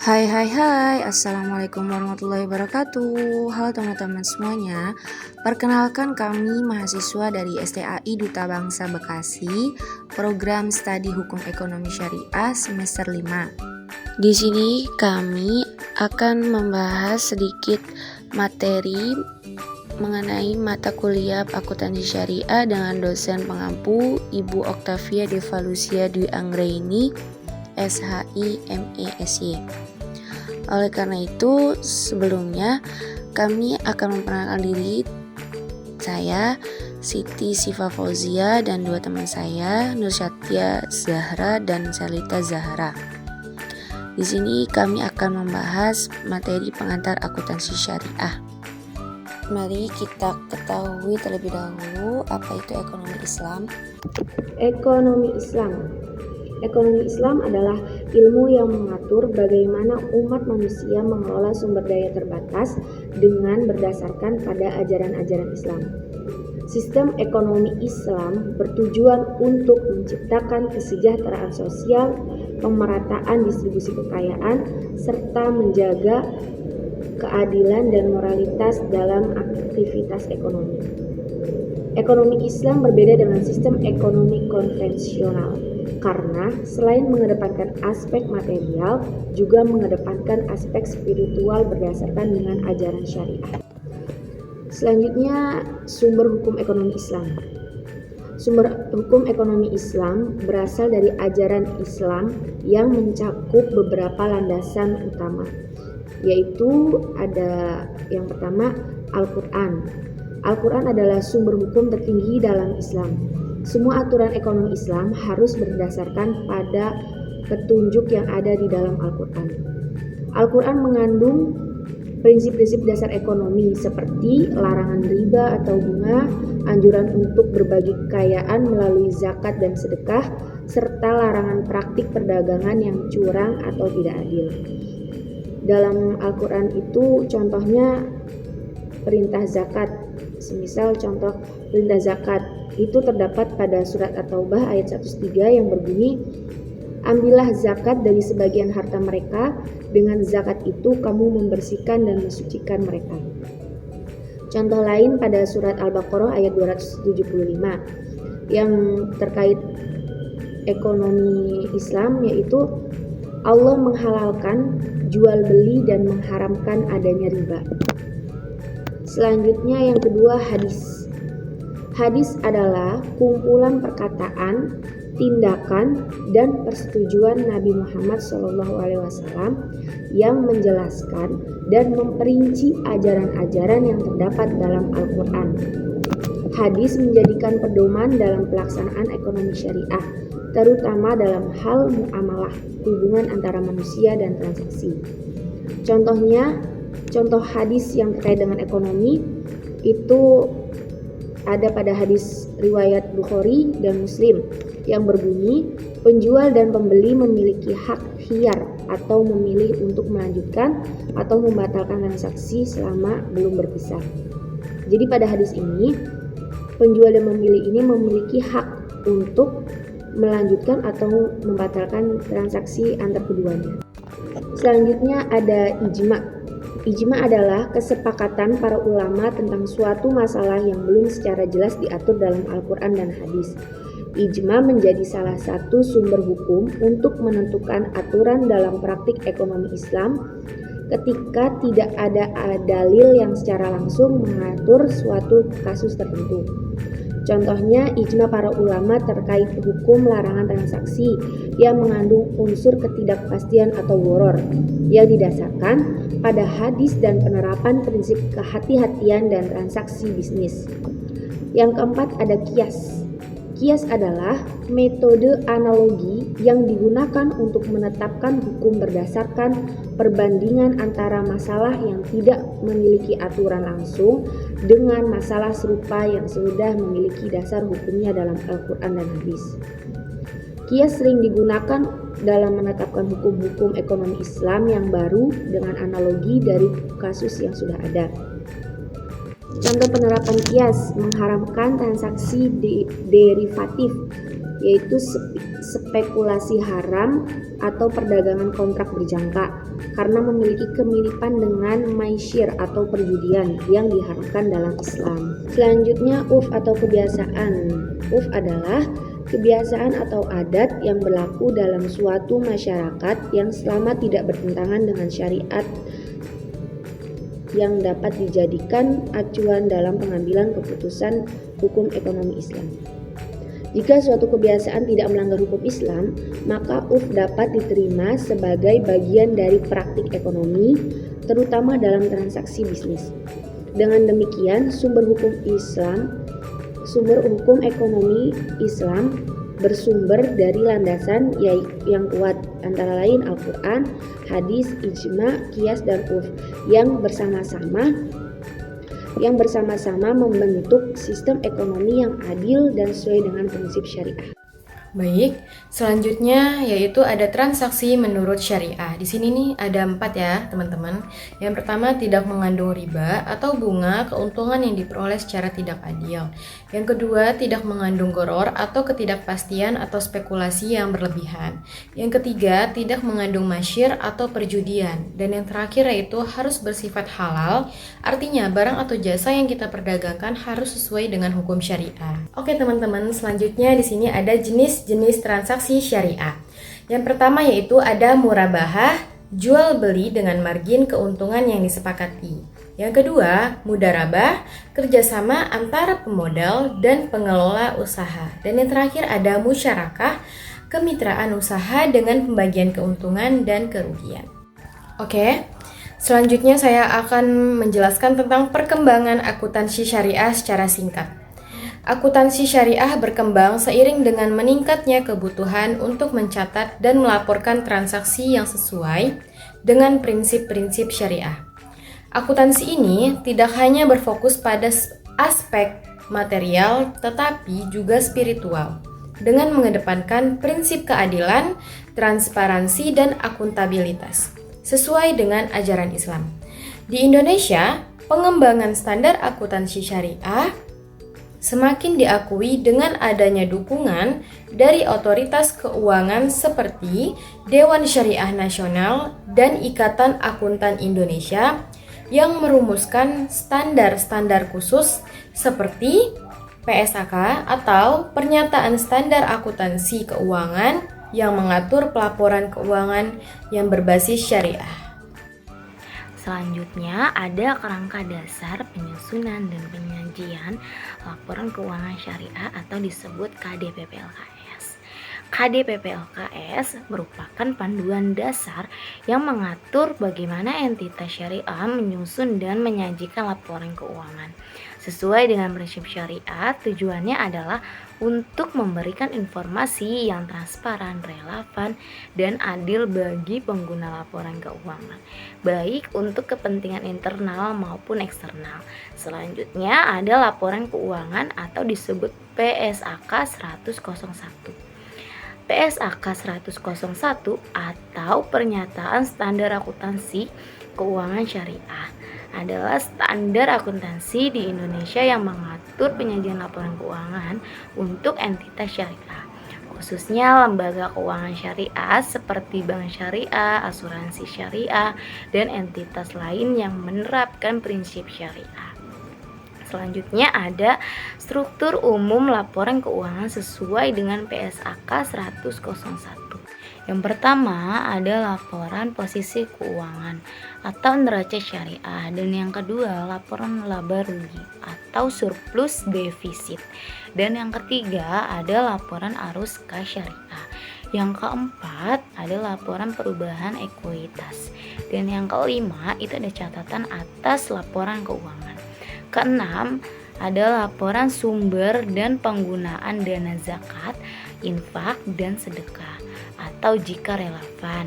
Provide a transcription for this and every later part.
Hai hai hai, Assalamualaikum warahmatullahi wabarakatuh. Halo teman-teman semuanya. Perkenalkan kami mahasiswa dari STAI Duta Bangsa Bekasi, program studi Hukum Ekonomi Syariah semester 5. Di sini kami akan membahas sedikit materi mengenai mata kuliah akuntansi syariah dengan dosen pengampu Ibu Octavia Devalusia Dwi Anggraini, SHI MESY. Oleh karena itu, sebelumnya kami akan memperkenalkan diri. Saya Siti Siva Fauzia dan dua teman saya, Nursyatia Zahra dan Selita Zahra. Di sini kami akan membahas materi pengantar akuntansi syariah. Mari kita ketahui terlebih dahulu apa itu ekonomi Islam. Ekonomi Islam. Ekonomi Islam adalah ilmu yang mengatur bagaimana umat manusia mengelola sumber daya terbatas dengan berdasarkan pada ajaran-ajaran Islam. Sistem ekonomi Islam bertujuan untuk menciptakan kesejahteraan sosial, pemerataan distribusi kekayaan, serta menjaga keadilan dan moralitas dalam aktivitas ekonomi. Ekonomi Islam berbeda dengan sistem ekonomi konvensional karena selain mengedepankan aspek material, juga mengedepankan aspek spiritual berdasarkan dengan ajaran syariah. Selanjutnya, sumber hukum ekonomi Islam. Sumber hukum ekonomi Islam berasal dari ajaran Islam yang mencakup beberapa landasan utama, yaitu ada yang pertama Al-Quran. Al-Quran adalah sumber hukum tertinggi dalam Islam. Semua aturan ekonomi Islam harus berdasarkan pada petunjuk yang ada di dalam Al-Quran. Al-Quran mengandung prinsip-prinsip dasar ekonomi seperti larangan riba atau bunga, anjuran untuk berbagi kekayaan melalui zakat dan sedekah, serta larangan praktik perdagangan yang curang atau tidak adil. Dalam Al-Quran itu contohnya perintah zakat. Semisal contoh perintah zakat itu terdapat pada surat At-Taubah ayat 103 yang berbunyi, ambillah zakat dari sebagian harta mereka, dengan zakat itu kamu membersihkan dan mensucikan mereka. Contoh lain pada surat Al-Baqarah ayat 275 yang terkait ekonomi Islam, yaitu Allah menghalalkan jual beli dan mengharamkan adanya riba. Selanjutnya yang kedua, hadis. Hadis adalah kumpulan perkataan, tindakan, dan persetujuan Nabi Muhammad SAW yang menjelaskan dan memperinci ajaran-ajaran yang terdapat dalam Al-Quran. Hadis menjadikan pedoman dalam pelaksanaan ekonomi syariah, terutama dalam hal muamalah, hubungan antara manusia dan transaksi. Contoh hadis yang terkait dengan ekonomi itu ada pada hadis riwayat Bukhari dan Muslim yang berbunyi, penjual dan pembeli memiliki hak khiyar atau memilih untuk melanjutkan atau membatalkan transaksi selama belum berpisah. Jadi pada hadis ini, penjual dan pembeli ini memiliki hak untuk melanjutkan atau membatalkan transaksi antar keduanya. Selanjutnya ada ijma. Ijma adalah kesepakatan para ulama tentang suatu masalah yang belum secara jelas diatur dalam Al-Quran dan hadis. Ijma menjadi salah satu sumber hukum untuk menentukan aturan dalam praktik ekonomi Islam ketika tidak ada dalil yang secara langsung mengatur suatu kasus tertentu. Contohnya ijma para ulama terkait hukum larangan transaksi yang mengandung unsur ketidakpastian atau gharar yang didasarkan pada hadis dan penerapan prinsip kehati-hatian dan transaksi bisnis. Yang keempat ada qiyas. Qiyas adalah metode analogi yang digunakan untuk menetapkan hukum berdasarkan perbandingan antara masalah yang tidak memiliki aturan langsung dengan masalah serupa yang sudah memiliki dasar hukumnya dalam Al-Quran dan hadis. Qiyas sering digunakan dalam menetapkan hukum-hukum ekonomi Islam yang baru dengan analogi dari kasus yang sudah ada. Contoh penerapan qiyas mengharamkan transaksi derivatif yaitu spekulasi haram atau perdagangan kontrak berjangka karena memiliki kemiripan dengan maisyir atau perjudian yang diharamkan dalam Islam. Selanjutnya, urf atau kebiasaan. Urf adalah kebiasaan atau adat yang berlaku dalam suatu masyarakat yang selama tidak bertentangan dengan syariat yang dapat dijadikan acuan dalam pengambilan keputusan hukum ekonomi Islam. Jika suatu kebiasaan tidak melanggar hukum Islam, maka urf dapat diterima sebagai bagian dari praktik ekonomi, terutama dalam transaksi bisnis. Dengan demikian, sumber hukum ekonomi Islam bersumber dari landasan yang kuat, antara lain Al-Quran, hadis, ijma, qiyas, dan urf yang bersama-sama membentuk sistem ekonomi yang adil dan sesuai dengan prinsip syariah. Baik, selanjutnya yaitu ada transaksi menurut syariah. Di sini nih ada 4 ya teman-teman. Yang pertama, tidak mengandung riba atau bunga keuntungan yang diperoleh secara tidak adil. Yang kedua, tidak mengandung gharar atau ketidakpastian atau spekulasi yang berlebihan. Yang ketiga, tidak mengandung masyir atau perjudian. Dan yang terakhir yaitu harus bersifat halal, artinya barang atau jasa yang kita perdagangkan harus sesuai dengan hukum syariah. Oke teman-teman, selanjutnya di sini ada jenis transaksi syariah. Yang pertama yaitu ada murabahah, jual beli dengan margin keuntungan yang disepakati. Yang kedua, mudarabah, kerjasama antara pemodal dan pengelola usaha. Dan yang terakhir ada musyarakah, kemitraan usaha dengan pembagian keuntungan dan kerugian. Oke, selanjutnya saya akan menjelaskan tentang perkembangan akuntansi syariah secara singkat. Akuntansi syariah berkembang seiring dengan meningkatnya kebutuhan untuk mencatat dan melaporkan transaksi yang sesuai dengan prinsip-prinsip syariah. Akuntansi ini tidak hanya berfokus pada aspek material, tetapi juga spiritual, dengan mengedepankan prinsip keadilan, transparansi, dan akuntabilitas, sesuai dengan ajaran Islam. Di Indonesia, pengembangan standar akuntansi syariah semakin diakui dengan adanya dukungan dari otoritas keuangan seperti Dewan Syariah Nasional dan Ikatan Akuntan Indonesia yang merumuskan standar-standar khusus seperti PSAK atau Pernyataan Standar Akuntansi Keuangan yang mengatur pelaporan keuangan yang berbasis syariah. Selanjutnya ada kerangka dasar penyusunan dan penyajian laporan keuangan syariah atau disebut KDP-PLKS. KDP-PLKS merupakan panduan dasar yang mengatur bagaimana entitas syariah menyusun dan menyajikan laporan keuangan. Sesuai dengan prinsip syariah, tujuannya adalah untuk memberikan informasi yang transparan, relevan, dan adil bagi pengguna laporan keuangan, baik untuk kepentingan internal maupun eksternal. Selanjutnya ada laporan keuangan atau disebut PSAK 10001. PSAK 10001 atau Pernyataan Standar Akuntansi Keuangan Syariah adalah standar akuntansi di Indonesia yang mengatur penyajian laporan keuangan untuk entitas syariah, khususnya lembaga keuangan syariah seperti bank syariah, asuransi syariah, dan entitas lain yang menerapkan prinsip syariah. Selanjutnya ada struktur umum laporan keuangan sesuai dengan PSAK 10001. Yang pertama ada laporan posisi keuangan atau neraca syariah, dan yang kedua laporan laba rugi atau surplus defisit, dan yang ketiga ada laporan arus kas syariah. Yang keempat ada laporan perubahan ekuitas, dan yang kelima itu ada catatan atas laporan keuangan. Keenam ada laporan sumber dan penggunaan dana zakat, infak, dan sedekah atau jika relevan.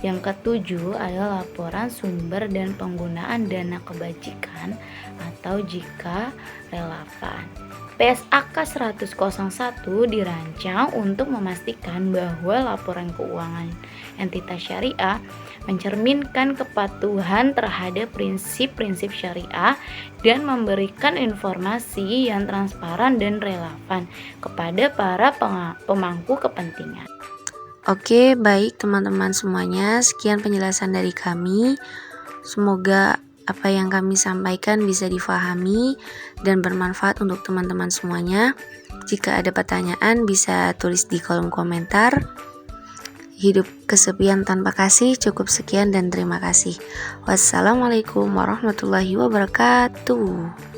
Yang ketujuh adalah laporan sumber dan penggunaan dana kebajikan atau jika relevan. PSAK 10001 dirancang untuk memastikan bahwa laporan keuangan entitas syariah mencerminkan kepatuhan terhadap prinsip-prinsip syariah dan memberikan informasi yang transparan dan relevan kepada para pemangku kepentingan. Oke, baik teman-teman semuanya, sekian penjelasan dari kami. Semoga apa yang kami sampaikan bisa difahami dan bermanfaat untuk teman-teman semuanya. Jika ada pertanyaan bisa tulis di kolom komentar. Hidup kesepian tanpa kasih. Cukup sekian dan terima kasih. Wassalamualaikum warahmatullahi wabarakatuh.